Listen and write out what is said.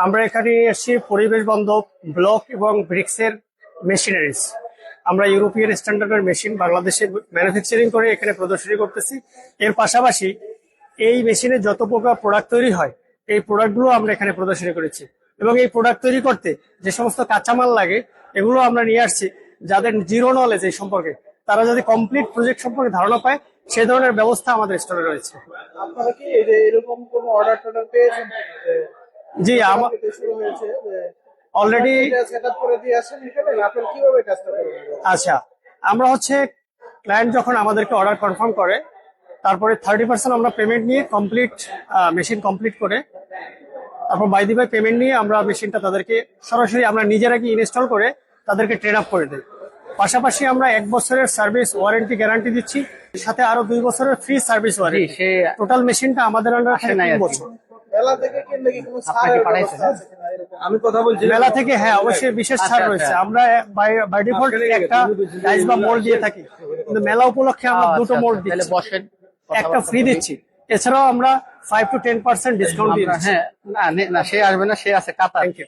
আমরা এখানে এসেছি পরিবেশ বান্ধব ব্লক এবং ব্রিক্সের মেশিনারিজ। আমরা ইউরোপিয়ান স্ট্যান্ডার্ডের মেশিন বাংলাদেশে ম্যানুফ্যাকচারিং করে এখানে প্রদর্শনী করতেছি। এর পাশাপাশি এই মেশিনে যত প্রকার প্রোডাক্ট তৈরি হয় এই প্রোডাক্টগুলো আমরা এখানে প্রদর্শনী করেছি, এবং এই প্রোডাক্ট তৈরি করতে যে সমস্ত কাঁচামাল লাগে এগুলো আমরা নিয়ে আসছি। যাদের জিরো নলেজ এই সম্পর্কে, তারা যদি কমপ্লিট প্রজেক্ট সম্পর্কে ধারণা পায়, সেই ধরনের ব্যবস্থা আমাদের স্টোরে রয়েছে। আপনারা কি এই যে এরকম কোন অর্ডার টর্ডার পেয়েছেন? জি, আমার শুরু হয়েছে যে অলরেডি। সেটআপ করে দিয়ে আসেন এখানে, আপনারা কিভাবে কাজটা করেন? আচ্ছা, আমরা ক্লায়েন্ট যখন আমাদেরকে অর্ডার কনফার্ম করে, তারপরে 30% আমরা পেমেন্ট নিয়ে মেশিন কমপ্লিট করে, তারপর বাই দি বাই পেমেন্ট নিয়ে আমরা মেশিনটা তাদেরকে সরাসরি আমরা নিজেরা কি ইনস্টল করে তাদেরকে ট্রেন আপ করে দিই। পাশাপাশি আমরা 1 বছরের সার্ভিস ওয়ারেন্টি গ্যারান্টি দিচ্ছি, সাথে আরো 2 বছরের ফ্রি সার্ভিস ওয়ারেন্টি। টোটাল মেশিনটা আমাদের আন্ডারে 3 বছর। মেলা থেকে কিনলে কি কোনো ছাড়ের ব্যবস্থা আছে কিনা? আমি কথা বলছি মেলা থেকে, হ্যাঁ অবশ্যই বিশেষ ছাড় রয়েছে। আমরা বাই ডিফল্ট একটা প্রাইস বা মোল্ড দিয়ে থাকি, কিন্তু মেলা উপলক্ষে আমরা দুটো মোল্ড দিচ্ছি, একটা ফ্রি দিচ্ছি। এছাড়াও আমরা 5 to 10% ডিসকাউন্ট দিচ্ছি। হ্যাঁ, না সে আসবে না, সে আছে কাতার। Thank you.